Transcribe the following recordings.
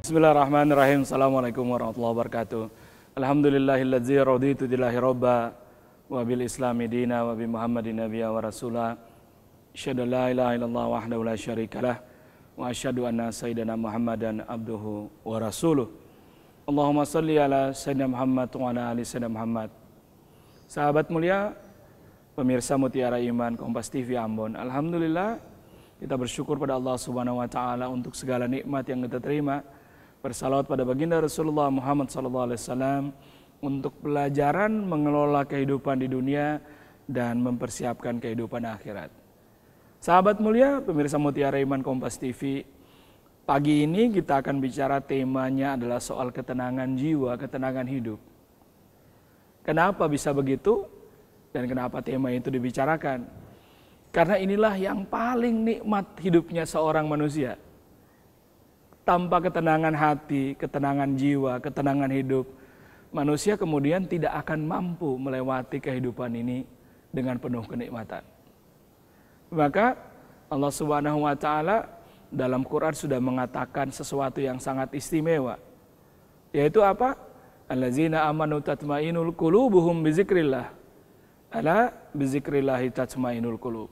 Bismillahirrahmanirrahim. Assalamualaikum warahmatullahi wabarakatuh. Alhamdulillahilladzi raditu billahi robba wa bil islami dina wa bi muhammadin nabiyya wa rasulah. Asyhadu an la ilaha illallah wahdahu la syarikalah wa asyhadu anna sayyidina Muhammadan abduhu wa rasuluh. Allahumma shalli ala sayyidina Muhammad wa ala ali sayyidina Muhammad. Sahabat mulia, pemirsa Mutiara Iman Kompas TV Ambon. Alhamdulillah, kita bersyukur pada Allah Subhanahu wa taala untuk segala nikmat yang kita terima. Bersalawat pada baginda Rasulullah Muhammad SAW untuk pelajaran mengelola kehidupan di dunia dan mempersiapkan kehidupan akhirat. Sahabat mulia, pemirsa Mutiara Iman Kompas TV, pagi ini kita akan bicara temanya adalah soal ketenangan jiwa, ketenangan hidup. Kenapa bisa begitu dan kenapa tema itu dibicarakan? Karena inilah yang paling nikmat hidupnya seorang manusia. Tanpa ketenangan hati, ketenangan jiwa, ketenangan hidup, manusia kemudian tidak akan mampu melewati kehidupan ini dengan penuh kenikmatan. Maka Allah Subhanahu wa taala dalam Quran sudah mengatakan sesuatu yang sangat istimewa. Yaitu apa? Allazina amanu tatmainul qulubuhum bizikrillah. Ala bizikrillahi tatmainul qulub.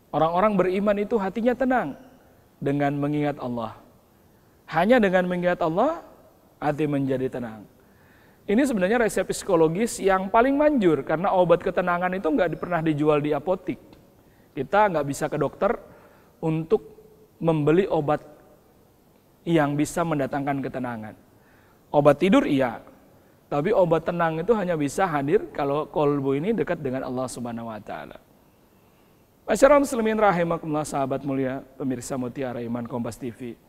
Orang-orang beriman itu hatinya tenang dengan mengingat Allah. Hanya dengan mengingat Allah, hati menjadi tenang. Ini sebenarnya resep psikologis yang paling manjur, karena obat ketenangan itu nggak pernah dijual di apotik. Kita nggak bisa ke dokter untuk membeli obat yang bisa mendatangkan ketenangan. Obat tidur iya, tapi obat tenang itu hanya bisa hadir kalau kolbu ini dekat dengan Allah Subhanahu wa taala. Masyarakat muslimin rahimakumullah, sahabat mulia, pemirsa Mutiara Iman Kompas TV.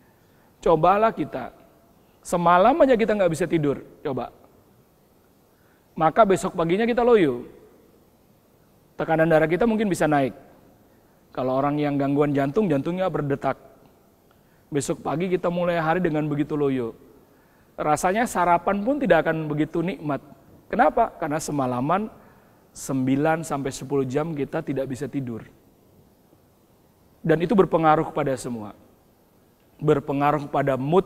Cobalah kita, semalam aja kita nggak bisa tidur, coba. Maka besok paginya kita loyo. Tekanan darah kita mungkin bisa naik. Kalau orang yang gangguan jantung, jantungnya berdetak. Besok pagi kita mulai hari dengan begitu loyo. Rasanya sarapan pun tidak akan begitu nikmat. Kenapa? Karena semalaman 9 sampai 10 jam kita tidak bisa tidur. Dan itu berpengaruh pada semua. Berpengaruh pada mood,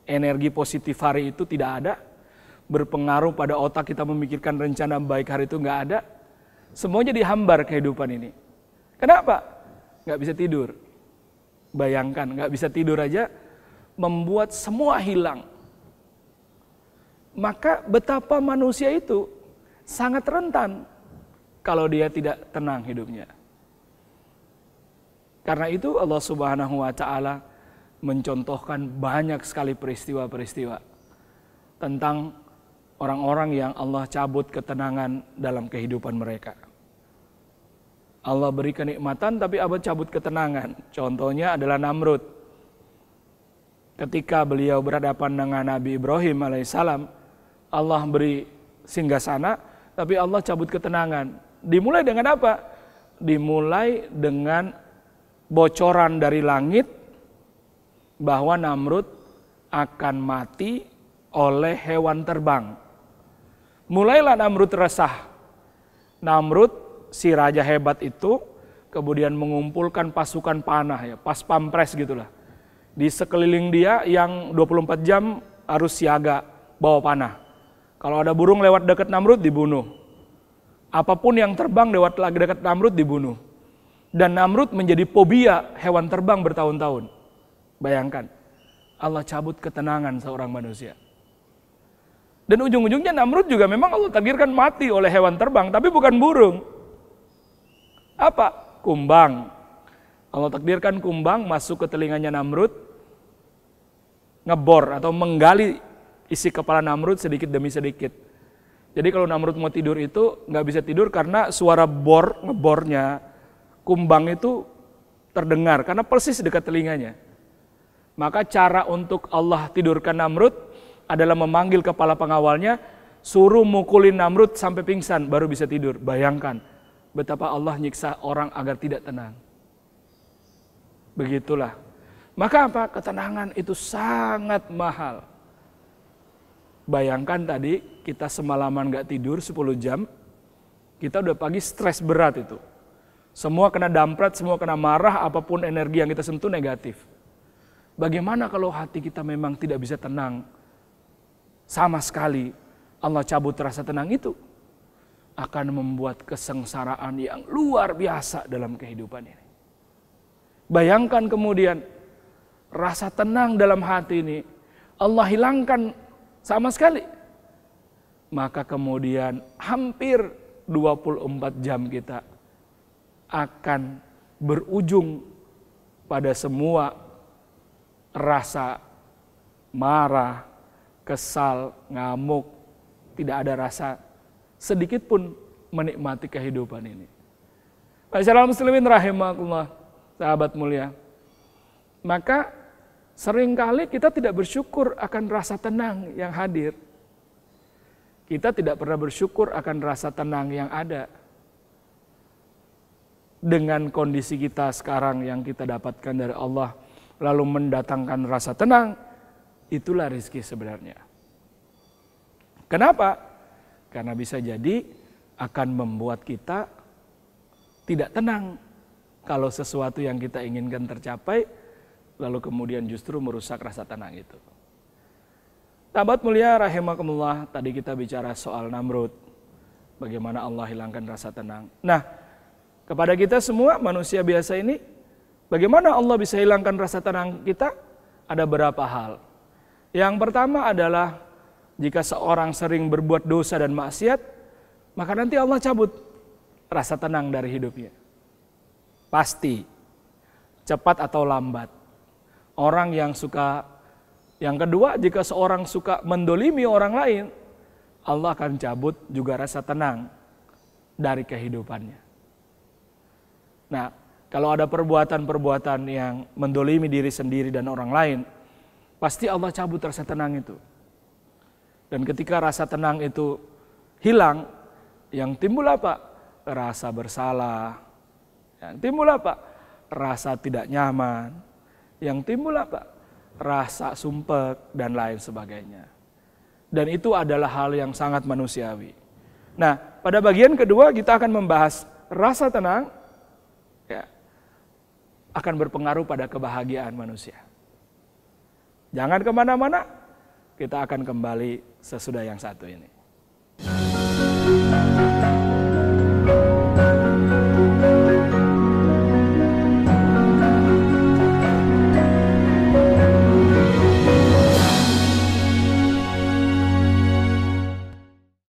energi positif hari itu tidak ada. Berpengaruh pada otak kita memikirkan rencana baik hari itu nggak ada. Semuanya dihambar kehidupan ini. Kenapa? Nggak bisa tidur. Bayangkan, nggak bisa tidur aja membuat semua hilang. Maka betapa manusia itu sangat rentan kalau dia tidak tenang hidupnya. Karena itu Allah Subhanahu wa taala mencontohkan banyak sekali peristiwa-peristiwa tentang orang-orang yang Allah cabut ketenangan dalam kehidupan mereka. Allah beri kenikmatan tapi Allah cabut ketenangan. Contohnya adalah Namrud. Ketika beliau berhadapan dengan Nabi Ibrahim alaihissalam, Allah beri singgasana tapi Allah cabut ketenangan. Dimulai dengan apa? Dimulai dengan bocoran dari langit bahwa Namrud akan mati oleh hewan terbang. Mulailah Namrud resah. Namrud, si raja hebat itu, kemudian mengumpulkan pasukan panah, ya, pas pampres gitulah. Di sekeliling dia yang 24 jam harus siaga bawa panah. Kalau ada burung lewat dekat Namrud dibunuh. Apapun yang terbang lewat lagi dekat Namrud dibunuh. Dan Namrud menjadi fobia hewan terbang bertahun-tahun. Bayangkan, Allah cabut ketenangan seorang manusia. Dan ujung-ujungnya Namrud juga memang Allah takdirkan mati oleh hewan terbang, tapi bukan burung. Apa? Kumbang. Allah takdirkan kumbang masuk ke telinganya Namrud, ngebor atau menggali isi kepala Namrud sedikit demi sedikit. Jadi kalau Namrud mau tidur itu nggak bisa tidur karena suara ngebornya kumbang itu terdengar karena persis dekat telinganya. Maka cara untuk Allah tidurkan Namrud adalah memanggil kepala pengawalnya, suruh mukulin Namrud sampai pingsan baru bisa tidur. Bayangkan betapa Allah nyiksa orang agar tidak tenang. Begitulah. Maka apa? Ketenangan itu sangat mahal. Bayangkan tadi kita semalaman gak tidur 10 jam, kita udah pagi stres berat itu. Semua kena damprat, semua kena marah, apapun energi yang kita sentuh negatif. Bagaimana kalau hati kita memang tidak bisa tenang sama sekali? Allah cabut rasa tenang itu, akan membuat kesengsaraan yang luar biasa dalam kehidupan ini. Bayangkan kemudian rasa tenang dalam hati ini Allah hilangkan sama sekali. Maka kemudian hampir 24 jam kita akan berujung pada semua rasa marah, kesal, ngamuk, tidak ada rasa sedikit pun menikmati kehidupan ini. Masyaallah muslimin rahimakumullah, sahabat mulia. Maka seringkali kita tidak bersyukur akan rasa tenang yang hadir. Kita tidak pernah bersyukur akan rasa tenang yang ada. Dengan kondisi kita sekarang yang kita dapatkan dari Allah, lalu mendatangkan rasa tenang, itulah rezeki sebenarnya. Kenapa? Karena bisa jadi akan membuat kita tidak tenang kalau sesuatu yang kita inginkan tercapai, lalu kemudian justru merusak rasa tenang itu. Sahabat mulia rahimakumullah, tadi kita bicara soal Namrud, bagaimana Allah hilangkan rasa tenang. Nah, kepada kita semua manusia biasa ini, bagaimana Allah bisa hilangkan rasa tenang kita? Ada beberapa hal. Yang pertama adalah jika seorang sering berbuat dosa dan maksiat, maka nanti Allah cabut rasa tenang dari hidupnya. Pasti, cepat atau lambat. Orang yang suka, yang kedua, jika seorang suka mendolimi orang lain, Allah akan cabut juga rasa tenang dari kehidupannya. Nah, kalau ada perbuatan-perbuatan yang mendolimi diri sendiri dan orang lain, pasti Allah cabut rasa tenang itu. Dan ketika rasa tenang itu hilang, yang timbul apa? Rasa bersalah. Yang timbul apa? Rasa tidak nyaman. Yang timbul apa? Rasa sumpek dan lain sebagainya. Dan itu adalah hal yang sangat manusiawi. Nah, pada bagian kedua kita akan membahas rasa tenang ya, akan berpengaruh pada kebahagiaan manusia. Jangan kemana-mana, kita akan kembali sesudah yang satu ini.